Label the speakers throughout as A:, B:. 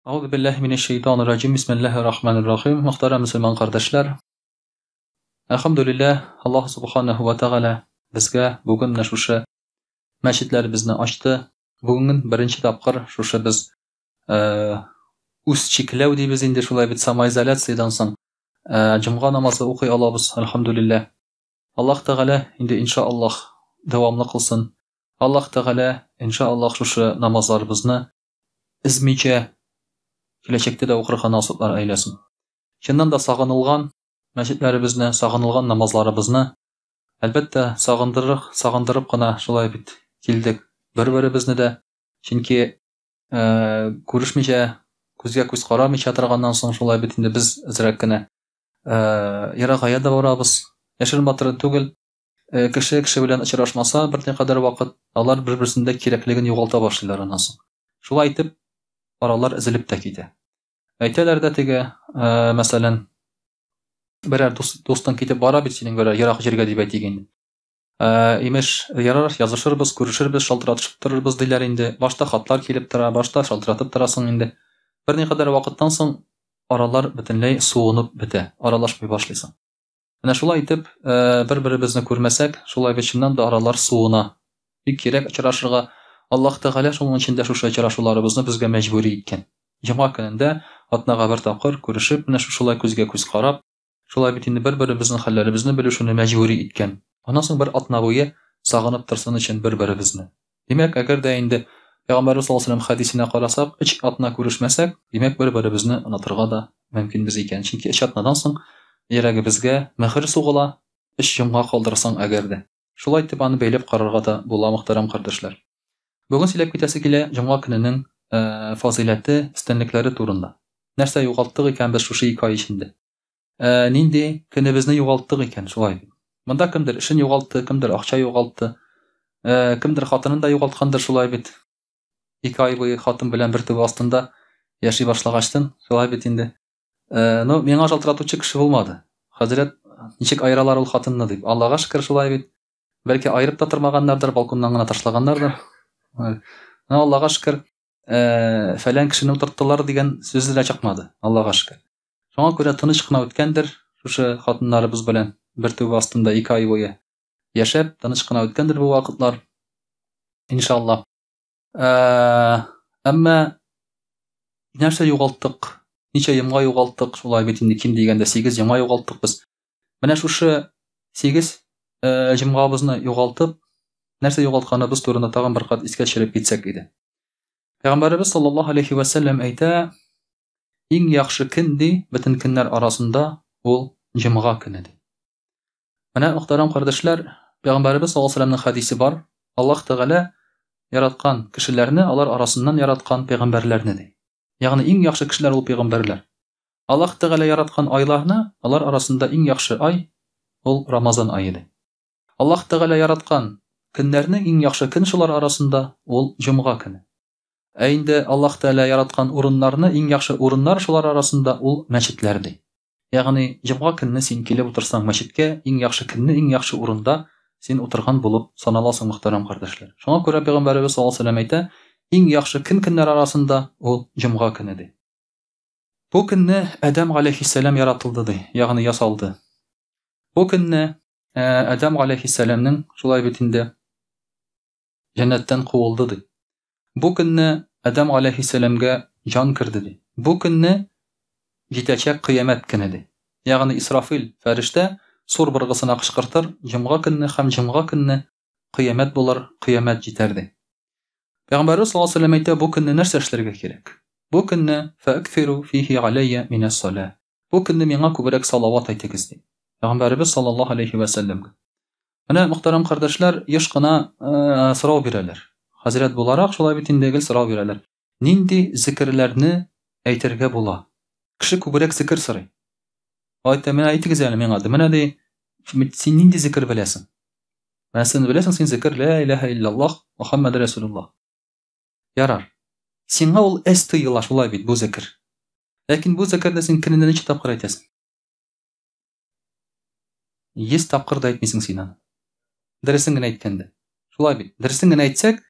A: Ауzu биллаһи минеш-шәйтанир-раҗим. Бисмиллаһир-рахманир-рахим. Мөхтәрәм мөселман кардәшләр. Әлхәмдүлиллаһ, Аллаһ субханаһу ва тәгалә безгә бүген менә шушы мәчетләребезне ачты. Бүген беренче тапкыр шушы без үз чикләү дибез инде шулай бит самоизоляциядән соң җомга намазы укый алабыз. Әлхәмдүлиллаһ. Аллаһ тәгалә инде иншааллаһ дәвамлы кылсын. Аллаһ тәгалә иншааллаһ шушы намазларыбызны измичә киләчәктә дә укырга насыйплар әйләсен. Чыннан да сагынылган мәчетләребезне, сагынылган намазларыбызны әлбәттә сагындырып кына шулай бит килдек бер-беребезне дә. Чөнки күрешмичә, күзгә күз карамыйча торганнан соң шулай бит инде без әзрәк кенә ерагая да барабыз. Яшерен батыры түгел, кеше белән очрашмаса берникадәр вакыт, алар бер-берсендә кирәклеген югалта башлыйлар аннан соң. Шулай итеп аралар эзелеп тә китә. Әйтәләр дә теге, мәсәлән, берәр дустың китеп бара бит синең берәр ерак җиргә дип әйтик инде. Имеш, ярар, язышырбыз, күрешербез, шалтыратышып торырбыз диләр инде. Башта хатлар килеп тора, башта шалтыратып торасың инде. Берникадәр вакыттан соң аралар бөтенләй суынып бетә, аралашмый башлыйсың. Менә шулай итеп, бер-беребезне күрмәсәк, шулай бит чыннан да аралар суына. Бик кирәк очрашырга. Аллаһ тәгалә шуның өчен дә шушы очрашуларыбызны безгә мәҗбүри иткән. Җомга көнендә атнага бер тапкыр күрешеп, менә шулай күзгә күз карап, шулай бит инде бер-беребезнең хәлләребезне белешүне мәҗбүри иткән. Аннан соң бер атна буе сагынып торсын өчен бер-беребезне. Димәк, әгәр дә инде Пәйгамбәрбез саллаллаһу алейһи ва саллям хәдисенә карасак, 3 атна күрешмәсәк, димәк бер-беребезне онытырга да мөмкинбез икән. Чөнки 3 атнадан соң йөрәгебезгә мәхер сугыла, 3 җомга калдырсаң әгәр дә. Шулай итеп аны бәйләп карарга да була, мөхтәрәм кардәшләр. Бүген сөйләп китәсе килә җомга көненең фазиләте, истәнлекләре турында. Нәрсә югалттык икән без шушы 2 ай эчендә? Нинди көнебезне югалттык икән шулай? Монда кемдер эшен югалтты, кемдер акча югалтты, кемдер хатынын да югалткандыр шулай бит. 2 ай буе хатын белән бер төбе астында яши башлагачтын, шулай бит инде. Миңа шалтыратучы кеше булмады. Хәзрәт, ничек айыралар ул хатынны дип. Аллага шөкер шулай бит. Бәлки айырып та тормаганнардыр, балконнан гына ташлаганнардыр. Аллага шөкер, фәлән кешене утырттылар дигән сүз дә чыкмады. Аллага шөкер. Шуңа күрә тыныч кына үткәндер шушы хатыннарыбыз белән бер төбе астында 2 ай буе яшәп, тыныч кына үткәндер бу вакытлар. Иншаллаһ. Әмма нәрсә югалттык? Ничә җомга югалттык? Шулай бит инде ким дигәндә 8 җомга югалттык без. Менә шушы 8 җомгабызны югалтып, нәрсә югалтканыбыз турында тагын бер кат искә төшереп китсәк иде. Пәйгамбәрбез саллаллаһу алейһи ва саллям әйтә, иң яхшы көн ди бөтен көннәр арасында ул җомга көне ди. Менә мөхтәрәм кардәшләр, Пәйгамбәрбез саллаллаһу алейһи ва саллямның хәдисе бар. Аллаһ тәгалә яраткан кешеләрне, алар арасыннан яраткан пәйгамбәрләрне ди. Ягъни иң яхшы кешеләр ул пәйгамбәрләр. Аллаһ тәгалә яраткан айларны, алар арасында иң яхшы ай ул Рамазан ае ди. Аллаһ тәгалә яраткан көннәрнең иң яхшы көн шулар арасында ул җомга көне. Инде Аллаһ тәгалә яраткан урыннарны, иң яхшы урыннар шулар арасында ул мәчетләр ди. Ягъни җомга көнне син килеп утырсаң мәчеткә, иң яхшы көнне, иң яхшы урында син утырган булып саналасың, мөхтәрәм кардәшләр. Шуңа күрә Пәйгамбәрбез саллаллаһу алейһи ва саллям әйтә, иң яхшы көннәр арасында ул җомга көне ди. Бу көнне Адам алейһиссалам яратылды ди, ягъни ясалды. Бу көнне Адам алейһиссаламның шулай бит инде җәннәттән куылды ди. Бу көнне Адам алейһиссаламга җан кирде ди. Бу көнне җитәчәк кыямәт көне ди. Ягъни Исрафил фәрештә сур быргысына кычкыртыр, җомга көнне һәм җомга көнне кыямәт булыр, кыямәт җитәр ди. Пәйгамбәрбез саллаллаһу алейһи ва саллям әйтә, бу көнне нәрсә эшләргә кирәк? Бу көнне фәакфиру фиһи алейя минас-салаа. Бу көнне миңа күбрәк салават әйтегез ди. Пәйгамбәрбез саллаллаһу алейһи ва саллямга. Менә мөхтәрәм кардәшләр, еш кына сорау бирәләр. Хәзрәт буларак шулай бит инде гел сорау бирәләр. Нинди зикрләрне әйтергә була? Кеше күбрәк зикр сорый. Менә әйтегез әле миңа. Менә ди, син нинди зикр беләсең? Менә син беләсең, син зикр ла илаһа иллаллаһ Мухаммад расулуллаһ. Ярар. Сиңа ул тыйыла шулай бит бу зикр. Ләкин бу зикрне син көнендә ничә тапкыр әйтәсең? 100 тапкыр да әйтмисең син аны. Дөресен генә әйткәндә. Шулай бит. Дөресен генә әйтсәк,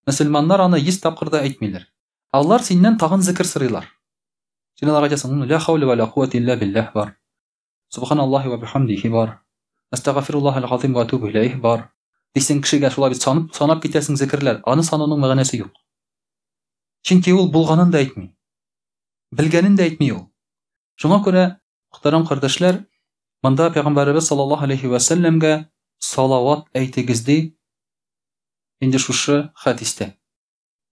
A: мөселманнар аны 100 тапкыр да әйтмиләр. Алар синнән тагын зикр сорыйлар. Син аларга әйтәсең, ла хаула ва ла куввата илля биллах бар. Субханаллахи ва бихамдихи бар. Астагфируллахал азим ва атубу илейх бар. Дисең кешегә шулай бит санап китәсең зикрләр. Аны санауның мәгънәсе юк. Чөнки ул булганын да әйтми. Белгәнен дә әйтми ул. Шуңа күрә, мөхтәрәм кардәшләр, монда Пәйгамбәрбез саллаллаһу алейхи ва саллямга салават әйтегез ди инде шушы хадистә.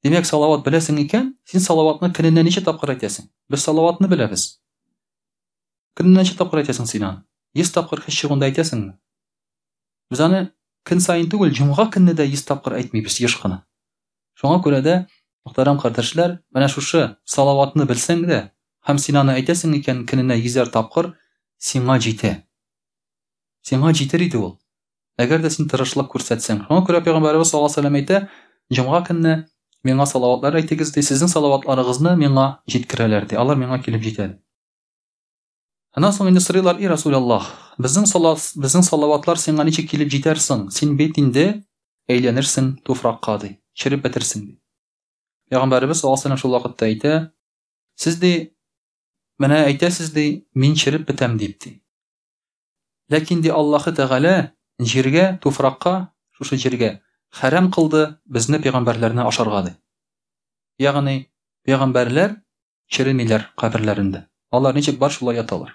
A: Димәк, салават беләсең икән, син салаватны көненә ничә тапкыр әйтәсең? Без салаватны беләбез. Көненә ничә тапкыр әйтәсең син аны? 100 тапкыр һич чыгында әйтәсеңме? Без аны көн сайын түгел, җомга көнне дә 100 тапкыр әйтмибез еш кына. Шуңа күрә дә, мөхтәрәм кардәшләр, менә шушы салаватны белсәң дә, һәм син аны әйтәсең икән көненә 100 тапкыр, сиңа җитә. Сиңа җитер иде ул. Әгәр дә син тырышлык күрсәтсәң. Шуңа күрә Пәйгамбәрбез саллаллаһу алейһи ва сәллям әйтә, җомга көнне миңа салаватлар әйтегез ди, сезнең салаватларыгызны миңа җиткерәләр ди. Алар миңа килеп җитә. Аннан соң инде сорыйлар: "И Расулаллаһ, безнең салаватлар сиңа ничек килеп җитәрсең? Син бит инде әйләнерсең туфракка ди, чиреп бетерсең ди." Пәйгамбәрбез саллаллаһу алейһи ва сәллям шул вакытта әйтә: "Сез ди, менә әйтәсез ди, мин чиреп бетәм дип ди. Ләкин ди Аллаһы Тәгалә җиргә, туфракка, шушы җиргә хәрам кылды безне пәйгамбәрләрне ашарга ди. Ягъни пәйгамбәрләр чиремиләр каберләрендә. Алар ничек бар шулай яталар.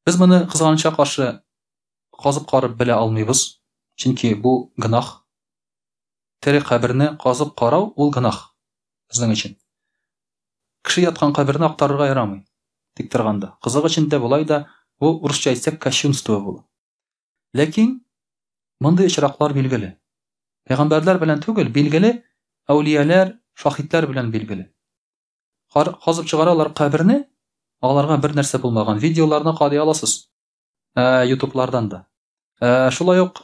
A: Без моны кызганычка каршы казып карып белә алмыйбыз, чөнки бу гынах. Тере каберне казып карау ул гынах безнең өчен. Кеше яткан каберне актарырга ярамый. Тик торганда. Кызык өчен дә булай да бу урысча әйтсәк кощунство була. Ләкин мондай очраклар билгеле. Пәйгамбәрләр белән түгел, билгеле, әүлияләр, шаһидләр белән билгеле. Казып чыгаралар каберне, аларга бер нәрсә булмаган. Видеоларны карый аласыз. YouTube'лардан да. Шулай ук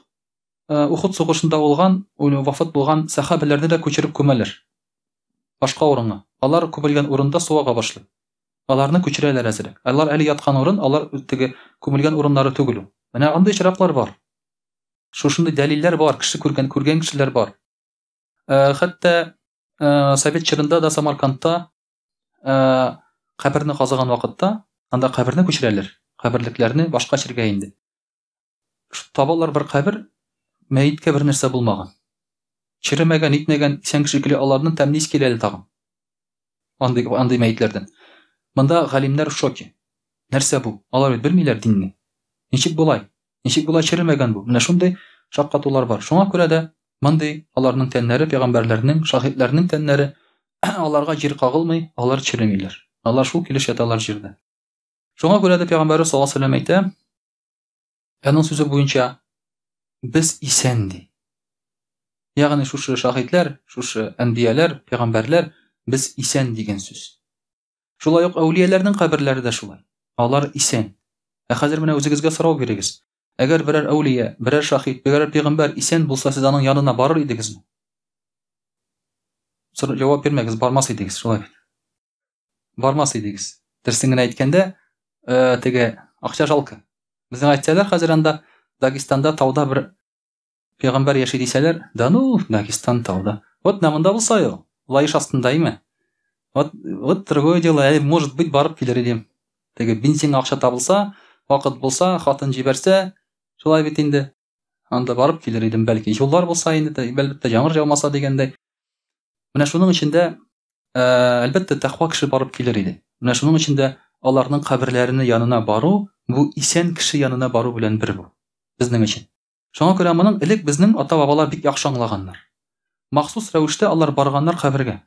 A: Ухуд сугышында булган, вафат булган сахабаларны да күчереп күмәләр. Башка урынга. Алар күмелгән урында суга башлый. Аларны күчерәләр әзерәк. Алар әле яткан урын, алар теге күмелгән урыннары түгел. Менә андый очраклар бар. Шушындай дәлилләр бар, кеше күргән кешеләр бар. Хәтта Совет чорында да Самаркандта каберне казыган вакытта, анда каберне күчерәләр. Каберлекләрне башка җиргә инде. Табалар бер кабер, мәйеткә бер нәрсә булмаган. Чиремәгән, итмәгән, исән кешеләр аларның тәмнис киләле тагын. Андый мәйетләрдән. Монда галимнәр в шоке. Нәрсә бу? Алар бит белмиләр динне. Ничек булай? Ничек була чиремәгән бу? Менә шундый шаккатулар бар. Шуңа күрә дә мондый аларның тәннәре, пәйгамбәрләрнең, шаһидләрнең тәннәре аларга җир кагылмый, алар чиремиләр. Алар шул килеш яталар җирдә. Шуңа күрә дә Пәйгамбәр саллаллаһу алейһи ва сәллям әйтә, аның сүзе буенча без исән ди. Ягъни шушы шаһидләр, шушы әнбияләр, пәйгамбәрләр без исән дигән сүз. Шулай ук әүлияләрнең каберләре дә шулай. Алар исән. Хәзер менә үзегезгә сорау бирегез. Әгәр берәр әүлия, берәр шаһид, берәр пәйгамбәр исән булса, сез аның янына барыр идегезме? Җавап бирмәгез, бармас идегез, шулай. Бармас идегез. Дөресен генә әйткәндә, теге акча жалко. Безнең әйтсәләр, хәзер анда Дагестанда тауда бер пәйгамбәр яши дисәләр, да ну, Дагестан тауда. Вот намында булса ю, лаеш астында име? Вот другое дело, может быть, барып килер идем. Теге бензин акча табылса, вакыт булса, хатын җибәрсә, шулай бит инде. Анда барып килер идем, бәлки. Юллар булса инде, әлбәттә яңгыр жаумаса дигәндәй. Менә шуның өчендә әлбәттә тәкъва кеше барып килер иде. Менә шуның өчендә аларның каберләренә янына бару, бу исән кеше янына бару белән бер бу. Безнең өчен. Шуңа күрә моның элек безнең ата-бабалар бик яхшы аңлаганнар. Махсус рәвештә алар барганнар кабергә.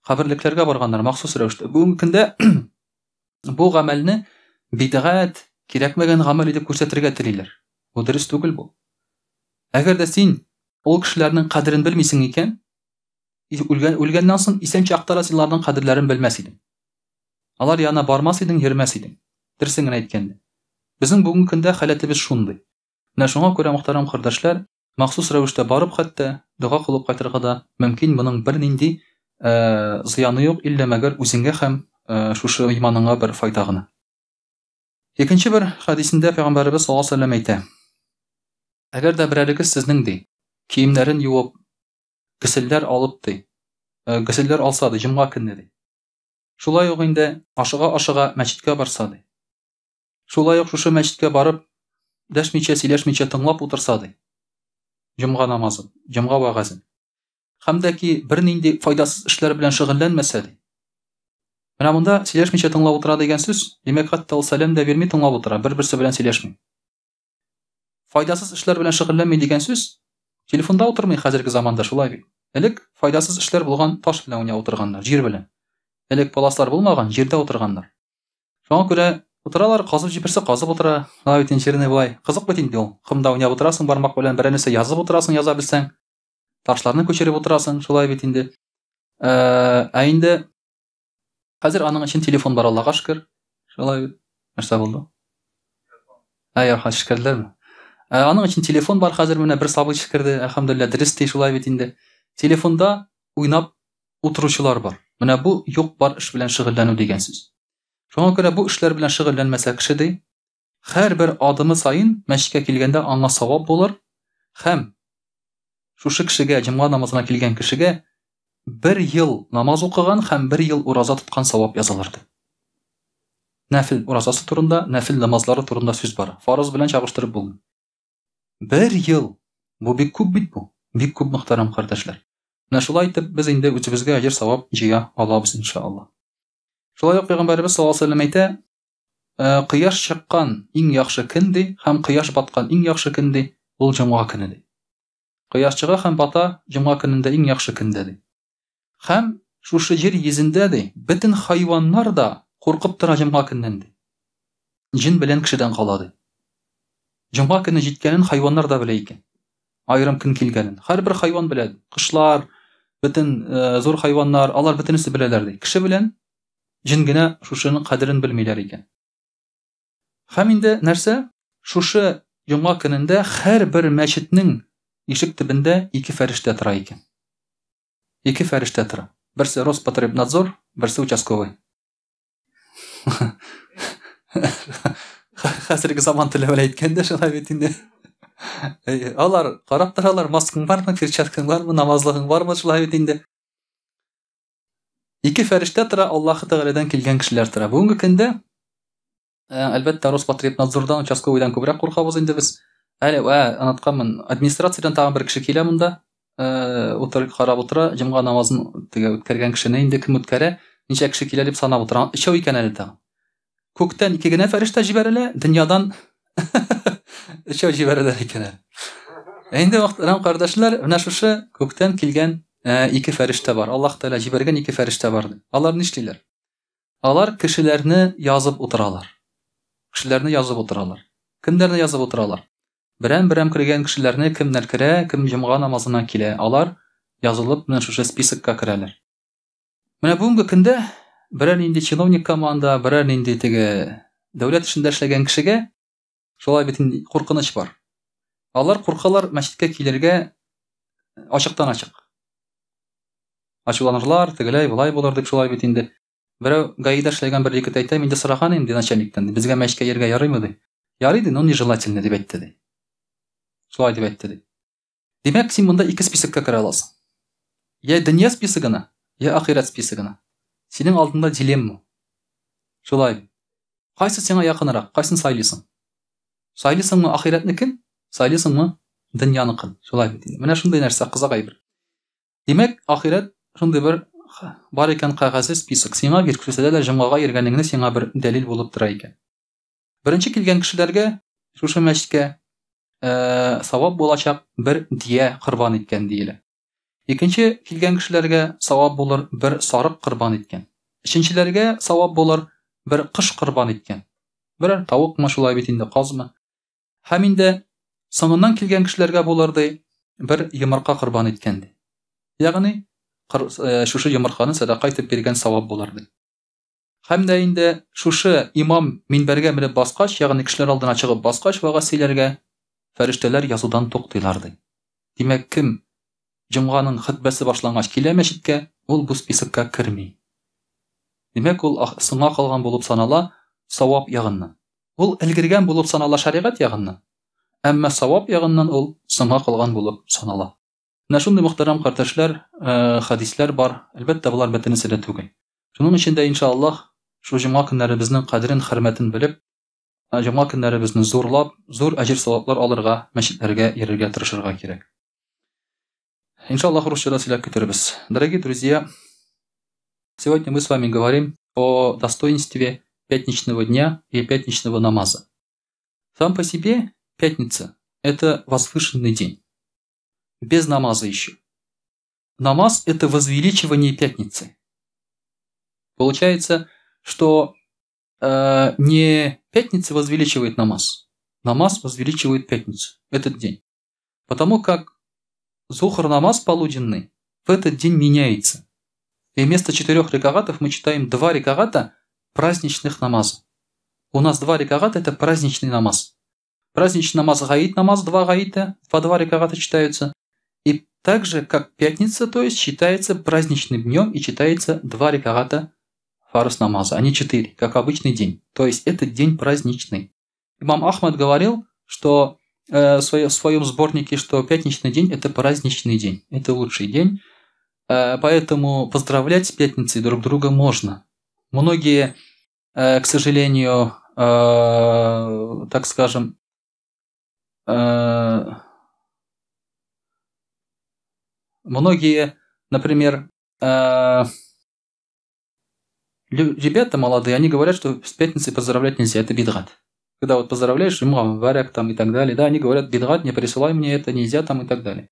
A: Каберлекләргә барганнар махсус рәвештә. Бүгенге көндә бу гамәлне бидгат, кирәкмәгән гамәл итеп күрсәтергә телиләр. Бу дөрес түгел бу. Әгәр дә син ул кешеләрнең кадерен белмисең икән, үлгәннән соң исән чактара син аларның кадерләрен белмәс идең. Алар янына бармас идең, йөрмәс идең. Дөресен генә әйткәндә. Безнең бүгенге көндә халәтебез шундый. Менә шуңа күрә мөхтәрәм кардәшләр, махсус рәвештә барып хәтта дуга кылып кайтырга да мөмкин, моның бер нинди зыяны юк, иллә мәгәр үзеңгә һәм шушы иманыңа бер файда гына. Икенче бер хадисендә Пәйгамбәрбез саллаллаһу алейһи ва сәллям әйтә: Әгәр дә берәрегез сезнең ди, киемнәрен юып, гысылләр алып ди, гысылләр алса ди, җомга көнне ди. Шулай ук инде ашыга мәчеткә барса ди. Шулай ук шушы мәчеткә барып, дәшмичә, сөйләшмичә тыңлап утырса ди. Җомга намазын, җомга вагазын. Һәм дә ки бернинди файдасыз эшләр белән шөгыльләнмәсә ди. Менә монда сөйләшмичә тыңлап утыра дигән сүз, димәк хәтта ул сәлам да бирми тыңлап утыра, бер-берсе белән сөйләшми. Файдасыз эшләр белән шөгыльләнми дигән сүз, телефонда утырмый хәзерге заманда шулай бит. Элек файдасыз эшләр булган таш белән уйнап утырганнар, җир белән. Элек паласлар булмаган, җирдә утырганнар. Шуңа күрә утыралар, казып җибәрсә казып утыра. Ай бит инде булай. Кызык бит инде ул. Кымда уйнап утырасың, бармак белән берәр нәрсә язып утырасың, яза белсәң. Ташларны күчереп утырасың, шулай бит инде. Инде хәзер аның өчен телефон бар, Аллага шөкер. Шулай бит. Нәрсә булды? Ярха шөкерләрме? Аның өчен телефон бар, хәзер менә бер сабый шөкерде, әлхәмдүлилләh, дөрес ди, шулай бит инде. Телефонда уйнап утыручылар бар. Менә бу юк бар эш белән шөгыльләнү дигән сүз. Шуңа күрә бу эшләр белән шөгыльләнмәсә кеше ди, һәрбер адымы саен мәчеткә килгәндә аңа савап булыр, һәм шушы кешегә, җомга намазына килгән кешегә 1 ел намаз укыган һәм 1 ел ураза тоткан савап язылыр ди. Нәфил уразасы турында, нәфил намазлары турында сүз бар. Фарыз белән чагыштырып булмый. 1 ел. Бу бик күп бит бу. Бик күп мөхтәрәм кардәшләр. Менә шулай итеп без инде үзебезгә аҗр савап җыя алабыз иншаллах. Шулай ук Пәйгамбәрбез саллаллаху алейһи ва сәллям әйтә, кояш чыккан иң яхшы көн ди, һәм кояш баткан иң яхшы көн ди, ул җомга көне ди. Кояш чыга һәм бата җомга көнендә иң яхшы көндә ди. Һәм шушы җир йөзендә ди, бөтен хайваннар да куркып тора җомга көннән ди. Җин белән кешедән кала ди. Җомга көне җиткәнен хайваннар да белә икән. Айрым көн килгәнен. Һәрбер хайван белә. Кышлар, бөтен зур хайваннар, алар бөтенесе беләләр ди. Кеше белән җин генә шушының кадерен белмиләр икән. Һәм инде нәрсә? Шушы җомга көнендә һәрбер мәчетнең ишек төбендә 2 фәрештә тора икән. 2 фәрештә тора. Берсе Роспотребнадзор, берсе участковый. Хәзерге заман теле белән әйткәндә шулай бит инде. Алар карап торалар, маскаң бармы, перчаткаң бармы, намазлыгың бармы, шулай бит инде. 2 фәрештә тора, Аллаһ Тәгаләдән килгән кешеләр тора. Бүгенге көндә әлбәттә Роспотребнадзордан, участковыйдан күбрәк куркабыз инде без. Әле анытканмын, администрациядән тагын бер кеше килә монда. Утырып карап утыра, җомга намазын үткәргән кешене инде кем үткәрә, ничә кеше килә дип санап утыра. Өчәү икән әле тагын. Күктән 2 генә фәрештә җибәрелә, дөньядан өчәү җибәрелә икән. Инде мөхтәрәм кардәшләр, менә шушы күктән килгән 2 фәрештә бар. Аллаһ Тәгалә җибәргән 2 фәрештә бар. Алар нишлиләр? Алар кешеләрне язып утыралар. Кешеләрне язып утыралар. Кемнәрне язып утыралар? Берәм-берәм кергән кешеләрне кемнәр керә, кем җомга намазына килә. Алар язылып менә шушы спискка керәләр. Менә бүгенге көндә берәр нинди чиновник команда, берәр нинди теге дәүләт эшендә эшләгән кешегә шулай бит куркыныч бар. Алар куркалар мәчеткә килергә ачыктан-ачык. Ачуланырлар, тегеләй, булай булыр дип шулай бит инде. Берәү гаидә эшләгән бер егет әйтә, инде сораган инде начальниктан, безгә мәчеткә йөргә ярыймы ди. Ярый ди, но нежелательно дип әйтте ди. Шулай дип әйтте ди. Димәк, син монда 2 спискка керә аласың. Я дөнья списогына, я ахират списогына. Синең алдында дилемма. Шулай. Кайсы сиңа якынрак, кайсын сайлыйсың? Сайлыйсыңмы ахиратныкын, сайлыйсыңмы дөньяныкын? Шулай бит. Менә шундый нәрсә кызык бер. Димәк, ахират шундый бер бар икән кагазы список. Сиңа бир күрсәтәләр, җомгага йөргәнеңне сиңа бер дәлил булып тора икән. Беренче килгән кешеләргә шушы мәчеткә савап булачак бер дия корбан иткән диелә. Икенче килгән кешеләргә савап булыр бер сарык корбан иткән. Өченчеләргә савап булыр бер кыш корбан иткән. Берәр тавыкмы шулай бит инде, казмы. Һәм инде соңыннан килгән кешеләргә булыр ди бер йомырка корбан иткән ди. Ягъни шушы йомырканы садака итеп биргән савап булыр ди. Һәм дә инде шушы имам минбәргә менеп баскач, ягъни кешеләр алдына чыгып баскач, вага сөйләргә фәрештәләр язудан туктыйлар ди. Димәк, кем җомганың хутбасы башлангач килә мәчеткә, ул бу спискка керми. Димәк, ул соңга калган булып санала савап ягыннан. Ул элгергән булып санала шәригать ягыннан. Әмма савап ягыннан ул соңга калган булып санала. Менә шундый мөхтәрәм кардәшләр, хадисләр бар. Әлбәттә, булар бөтенесе дә түгел. Шуның өчен дә иншаллах шу җомга көннәребезнең кадерен, хөрмәтен белеп, җомга көннәребезне зурлап, зур әҗер-саваплар алырга, мәчетләргә йөрергә тырышырга кирәк. Иншаллах русчада сөйләп китербез. Дорогие друзья, сегодня мы с вами говорим о достоинстве пятничного дня и пятничного намаза. Сам по себе пятница – это возвышенный день. Без намаза еще. Намаз – это возвеличивание пятницы. Получается, что не пятница возвеличивает намаз. Намаз возвеличивает пятницу, этот день. Потому как зухр намаз полуденный в этот день меняется. И вместо 4 рекагатов мы читаем 2 рекагата праздничных намаза. У нас 2 рекагата – это праздничный намаз. Праздничный намаз гаит намаз, 2 гаита, по 2 рекагата читаются. И так же, как пятница, то есть считается праздничным днем и читается 2 рекагата фарз намаза, а не 4, как обычный день. То есть этот день праздничный. Имам Ахмад говорил, что в своем сборнике, что пятничный день – это праздничный день, это лучший день. Поэтому поздравлять с пятницей друг друга можно. Многие, к сожалению, так скажем, многие, например, ребята молодые, они говорят, что с пятницей поздравлять нельзя, это бидгат. Когда вот поздравляешь, варяк там и так далее, да, они говорят, бидгат, не присылай мне это, нельзя там и так далее.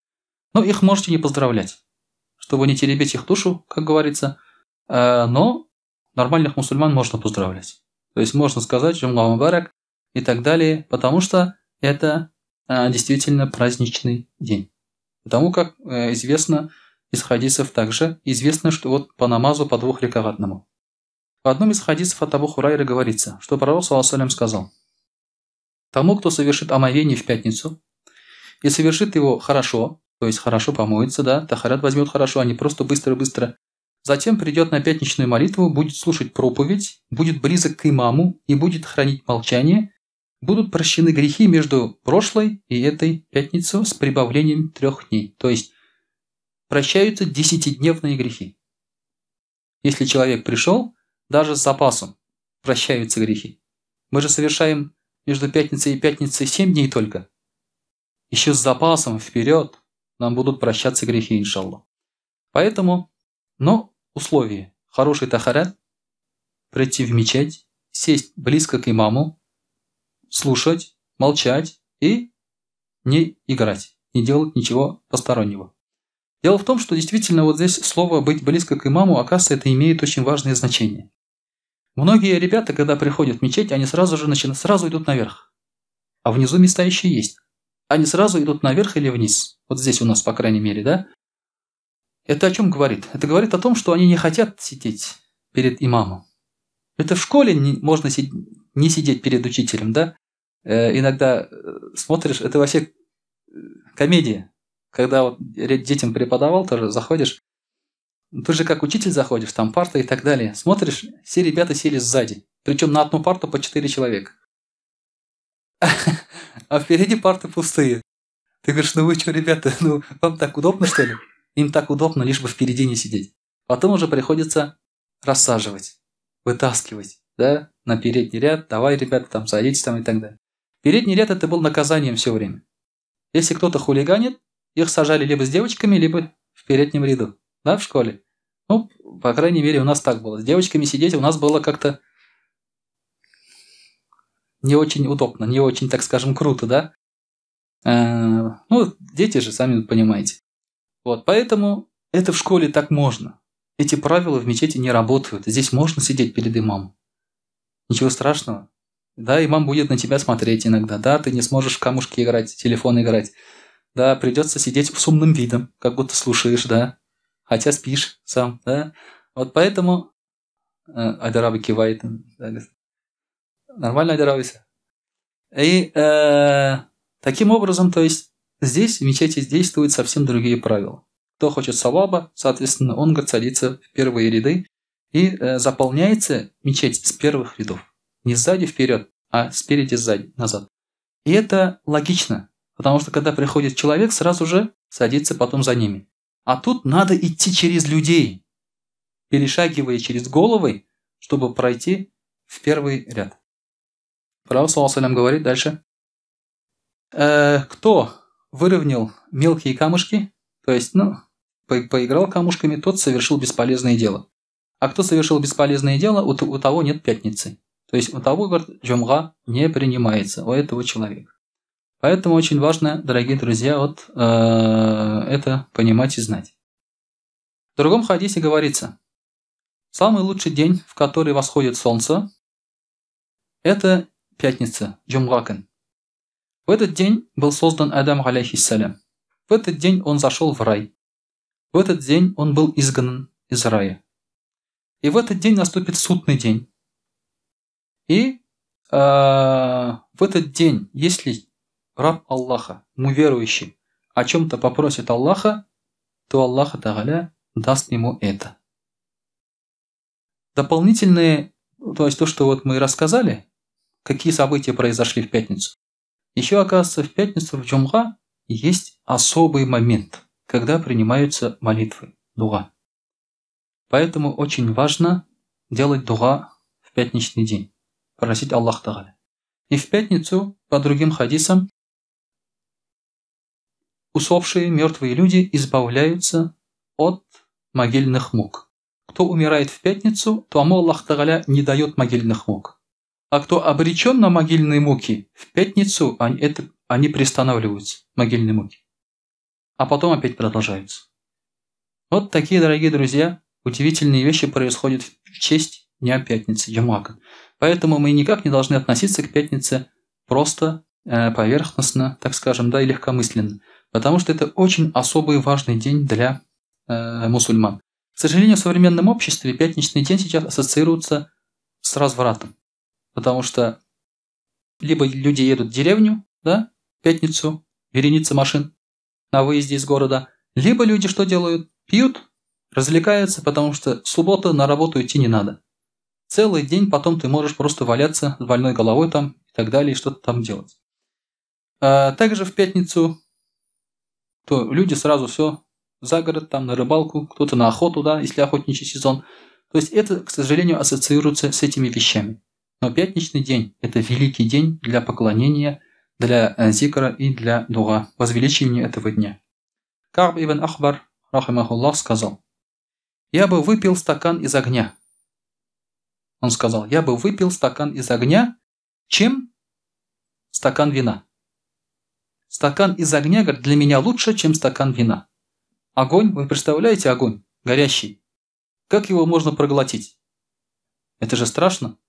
A: Но их можете не поздравлять, чтобы не теребить их душу, как говорится, но нормальных мусульман можно поздравлять. То есть можно сказать, жумга мубарак и так далее, потому что это действительно праздничный день. Потому как известно из хадисов также, известно, что вот по намазу по 2 рекагатному. В одном из хадисов от Абу Хурайры говорится, что пророк саллаллаху алейхи сказал: тому, кто совершит омовение в пятницу и совершит его хорошо, то есть хорошо помоется, да, тахарат возьмет хорошо, а не просто быстро-быстро, затем придет на пятничную молитву, будет слушать проповедь, будет близок к имаму и будет хранить молчание, будут прощены грехи между прошлой и этой пятницей с прибавлением 3 дней. То есть прощаются 10-дневные грехи. Если человек пришел, даже с запасом прощаются грехи. Мы же совершаем между пятницей и пятницей 7 дней только. Еще с запасом вперед нам будут прощаться грехи, иншаллах. Поэтому, но условие: хороший тахарат, прийти в мечеть, сесть близко к имаму, слушать, молчать и не играть, не делать ничего постороннего. Дело в том, что действительно вот здесь слово «быть близко к имаму», оказывается, это имеет очень важное значение. Многие ребята, когда приходят в мечеть, они сразу идут наверх. А внизу места еще есть. Они сразу идут наверх или вниз. Вот здесь у нас, по крайней мере, да? Это о чем говорит? Это говорит о том, что они не хотят сидеть перед имамом. Это в школе можно не сидеть перед учителем, да? Иногда смотришь, это вообще комедия. Когда вот детям преподавал, тоже заходишь, ты же как учитель заходишь, там парта и так далее. Смотришь, все ребята сели сзади. Причем на одну парту по 4 человека. А впереди парты пустые. Ты говоришь, ну вы что, ребята, ну вам так удобно, что ли? Им так удобно, лишь бы впереди не сидеть. Потом уже приходится рассаживать, вытаскивать, да, на передний ряд. Давай, ребята, там садитесь там и так далее. Передний ряд это был наказанием все время. Если кто-то хулиганит, их сажали либо с девочками, либо в переднем ряду. Да, в школе. Ну, по крайней мере, у нас так было. С девочками сидеть у нас было как-то не очень удобно, не очень, так скажем, круто, да? Ну, дети же, сами понимаете. Вот, поэтому это в школе так можно. Эти правила в мечети не работают. Здесь можно сидеть перед имамом. Ничего страшного. Да, имам будет на тебя смотреть иногда. Да, ты не сможешь в камушки играть, в телефон играть. Да, придется сидеть с умным видом, как будто слушаешь, да. Хотя спишь сам, да. Вот поэтому... Айдараба кивает. Нормально, Айдарабися. И таким образом, то есть, здесь, в мечети, действуют совсем другие правила. Кто хочет саваба, соответственно, он, говорит, садится в первые ряды. И заполняется мечеть с первых рядов. Не сзади вперед, а спереди сзади, назад. И это логично. Потому что, когда приходит человек, сразу же садится потом за ними. А тут надо идти через людей. перешагивая через головы, чтобы пройти в первый ряд. Пророк ﷺ говорит дальше. Кто выровнял мелкие камушки, то есть, поиграл камушками, тот совершил бесполезное дело. А кто совершил бесполезное дело, у того нет пятницы. То есть у того, говорит, джумга не принимается, у этого человека. Поэтому очень важно, дорогие друзья, это понимать и знать. В другом хадисе говорится, самый лучший день, в который восходит солнце, это пятница, джумгакан. В этот день был создан Адам, алейхиссалям. В этот день он зашел в рай. В этот день он был изгнан из рая. И в этот день наступит судный день. И в этот день, если раб Аллаха, верующий, о чем-то попросит Аллаха, то Аллах Тааля даст ему это. Дополнительные, то есть то, что мы рассказали, какие события произошли в пятницу. Еще, оказывается, в пятницу в джумга есть особый момент, когда принимаются молитвы, дуа. Поэтому очень важно делать дуа в пятничный день, просить Аллах Тааля. И в пятницу, по другим хадисам, усопшие мертвые люди избавляются от могильных мук. Кто умирает в пятницу, тому Аллах Тааля не дает могильных мук. А кто обречен на могильные муки, в пятницу они приостанавливаются, могильные муки. А потом опять продолжаются. Вот такие, дорогие друзья, удивительные вещи происходят в честь Дня Пятницы, Джумака. Поэтому мы никак не должны относиться к пятнице просто поверхностно, так скажем, и легкомысленно. Потому что это очень особый важный день для мусульман. К сожалению, в современном обществе пятничный день сейчас ассоциируется с развратом. Потому что либо люди едут в деревню, в пятницу, вереница машин на выезде из города, либо люди что делают? Пьют, развлекаются, потому что суббота на работу идти не надо. Целый день потом ты можешь просто валяться с больной головой там и так далее, и что-то там делать. Также в пятницу то люди сразу все за город, там на рыбалку, кто-то на охоту, если охотничий сезон. То есть это, к сожалению, ассоциируется с этими вещами. Но пятничный день – это великий день для поклонения, для зикра и для дуа, возвеличивания этого дня. Кааб ибн Ахбар, рахимахуллах, сказал, «Я бы выпил стакан из огня». Он сказал, «Я бы выпил стакан из огня, чем стакан вина». Стакан из огня, говорит, для меня лучше, чем стакан вина. Огонь, вы представляете огонь, горящий? Как его можно проглотить? Это же страшно.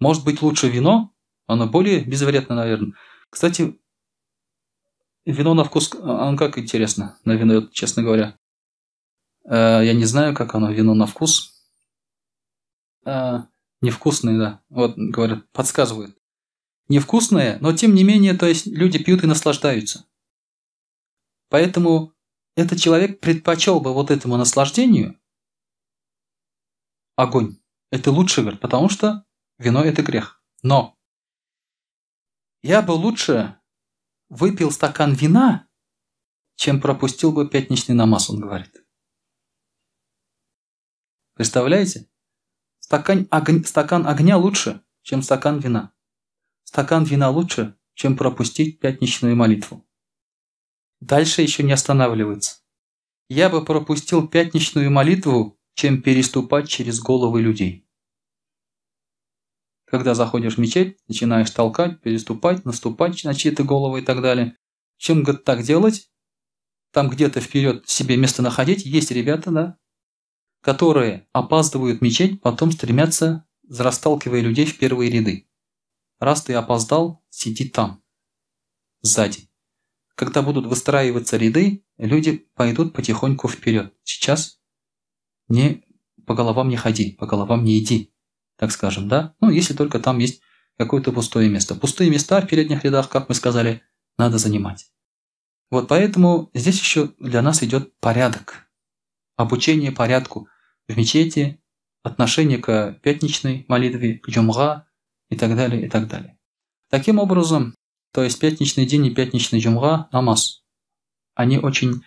A: Может быть, лучше вино? Оно более безвредно, наверное. Кстати, вино на вкус, оно как интересно, на вино, честно говоря. Я не знаю, как оно, вино на вкус. Невкусное, да. Вот, говорят, подсказывают. Невкусное, но тем не менее, то есть люди пьют и наслаждаются. Поэтому этот человек предпочел бы вот этому наслаждению огонь. Это лучше, говорит, потому что вино – это грех. Но я бы лучше выпил стакан вина, чем пропустил бы пятничный намаз, он говорит. Представляете? Стакан огня лучше, чем стакан вина. Стакан вина лучше, чем пропустить пятничную молитву. Дальше еще не останавливается. Я бы пропустил пятничную молитву, чем переступать через головы людей. Когда заходишь в мечеть, начинаешь толкать, переступать, наступать на чьи-то головы и так далее. Чем, говорит, так делать? Там где-то вперед себе место находить. Есть ребята, которые опаздывают в мечеть, потом стремятся, расталкивая людей в первые ряды. Раз ты опоздал, сиди там, сзади. Когда будут выстраиваться ряды, люди пойдут потихоньку вперед. Сейчас по головам не ходи, по головам не иди, так скажем, если только там есть какое-то пустое место. Пустые места в передних рядах, как мы сказали, надо занимать. Вот поэтому здесь еще для нас идет порядок. Обучение порядку в мечети, отношение к пятничной молитве, к джумга и так далее, и так далее. Таким образом, то есть пятничный день и пятничный джумга, намаз, они очень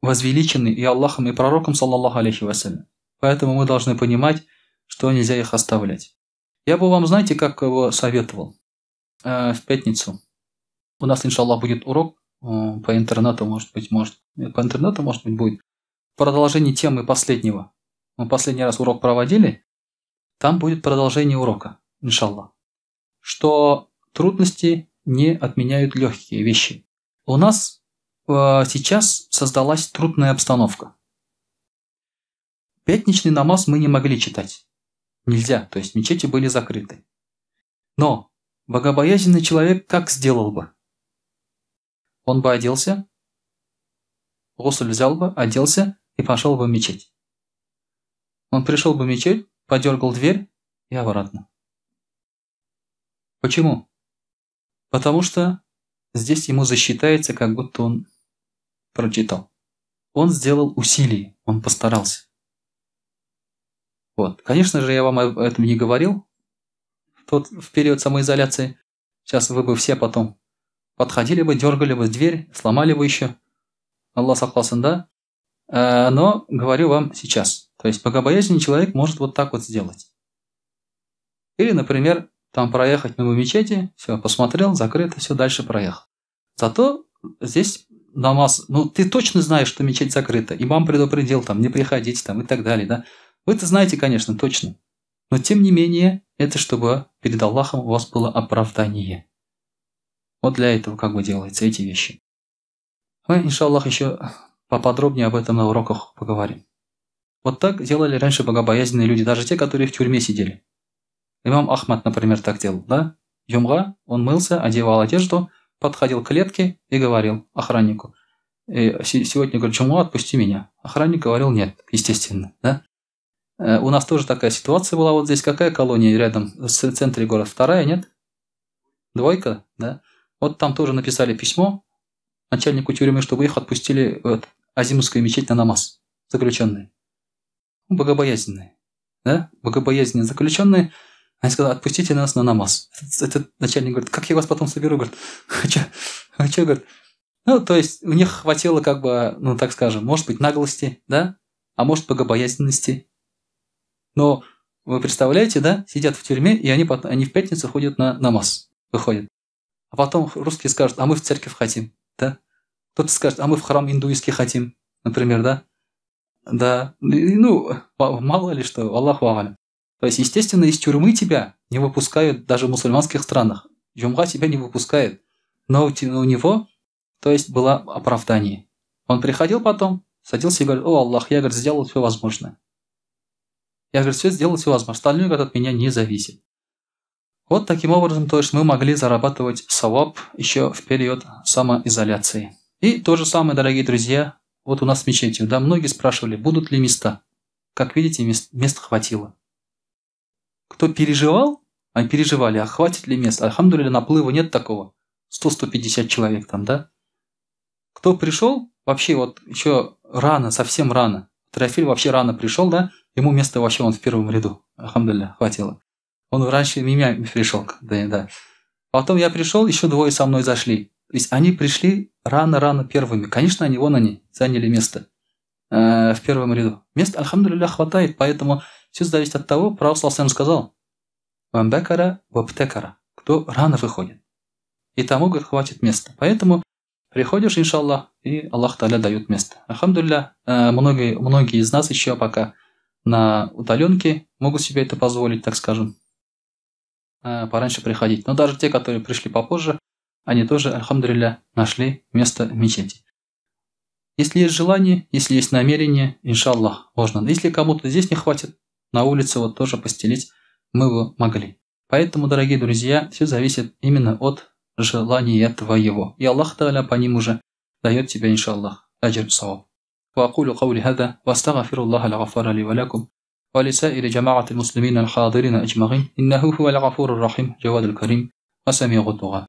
A: возвеличены и Аллахом, и пророком, саллаллаху алейхи вассалям. Поэтому мы должны понимать, что нельзя их оставлять. Я бы вам, знаете, как его советовал? В пятницу у нас, иншаллах, будет урок по интернету, может быть, будет. В продолжении темы последнего. Мы последний раз урок проводили, там будет продолжение урока, иншаллах. Что трудности не отменяют легкие вещи. У нас сейчас создалась трудная обстановка. Пятничный намаз мы не могли читать. Нельзя, то есть мечети были закрыты. Но богобоязненный человек как сделал бы? Он бы оделся, гусль взял бы, оделся и пошел бы в мечеть. Он пришел бы в мечеть, подергал дверь и обратно. Почему? Потому что здесь ему засчитается, как будто он прочитал. Он сделал усилие, он постарался. Вот. Конечно же, я вам об этом не говорил в период самоизоляции. Сейчас вы бы все потом подходили бы, дергали бы дверь, сломали бы еще. Аллах сакласын, да? Но говорю вам сейчас. То есть богобоязненный человек может вот так вот сделать. Или, например, там проехать мимо мечети, все, посмотрел, закрыто, все, дальше проехал. Зато здесь намаз, ты точно знаешь, что мечеть закрыта. Имам предупредил, там, не приходить, там, и так далее, да? Вы-то знаете, конечно, точно. Но тем не менее, это чтобы перед Аллахом у вас было оправдание. Вот для этого как бы делаются эти вещи. Мы, иншаллах, еще поподробнее об этом на уроках поговорим. Вот так делали раньше богобоязненные люди, даже те, которые в тюрьме сидели. Имам Ахмад, например, так делал, да? Юмга, он мылся, одевал одежду, подходил к клетке и говорил охраннику: сегодня, говорит, Джумуа, отпусти меня. Охранник говорил нет, естественно, да? У нас тоже такая ситуация была. Вот здесь какая колония рядом в центре города? Вторая, нет? Двойка, да? Вот там тоже написали письмо начальнику тюрьмы, чтобы их отпустили в Азимутскую мечеть на намаз. Заключенные. Богобоязненные. Да? Богобоязненные заключенные. Они сказали: отпустите нас на намаз. Этот начальник говорит: как я вас потом соберу? Говорит: а что, говорит? То есть у них хватило, как бы, так скажем, может быть, наглости, да? А может, богобоязненности. Но вы представляете, да, сидят в тюрьме, и они в пятницу ходят на намаз, выходят. А потом русские скажут: а мы в церковь хотим, да? Кто-то скажет: а мы в храм индуистский хотим, например, да? Да, мало ли что, Аллаху а'алям. То есть, естественно, из тюрьмы тебя не выпускают даже в мусульманских странах. Джумга тебя не выпускает. Но у него, то есть, было оправдание. Он приходил потом, садился и говорит: о, Аллах, я, говорит, сделал все возможное. Я, говорит, все сделал, все возможно. Остальное, говорит, от меня не зависит. Вот таким образом, то есть мы могли зарабатывать саваб еще в период самоизоляции. И то же самое, дорогие друзья, вот у нас в мечети, да, многие спрашивали, будут ли места. Как видите, мест хватило. Кто переживал, они переживали, а хватит ли мест? Альхамдулилля, наплыва нет такого. 100-150 человек там, да? Кто пришел, вообще вот еще рано, совсем рано. Трофиль вообще рано пришел, да? Ему место вообще он в первом ряду. Альхамдулилля, хватило. Он раньше меня пришел. Да. Потом я пришел, еще двое со мной зашли. То есть они пришли рано-рано первыми. Конечно, они заняли место в первом ряду. Места, альхамдулилля, хватает, поэтому все зависит от того, пророк саллаллаху сказал: «Вамбекара ваптекара», кто рано выходит. И тому, говорит, хватит места. Поэтому приходишь, иншаллах, и Аллах Та'аля дает место. Альхамдулилля, многие из нас еще пока на удаленке могут себе это позволить, так скажем, пораньше приходить. Но даже те, которые пришли попозже, они тоже, альхамдулилля, нашли место в мечети. Если есть желание, если есть намерение, иншаллах, можно. Если кому-то здесь не хватит, на улице вот тоже постелить мы бы могли. Поэтому, дорогие друзья, все зависит именно от желания твоего. И Аллах Та'аля по ним уже дает тебе, иншаллах, аджр саваб. وأقول قولي هذا وأستغفر الله الغفار لي ولكم ولسائر جماعة المسلمين الحاضرين أجمعين إنه هو الغفور الرحيم جواد الكريم وسميع الدعاء.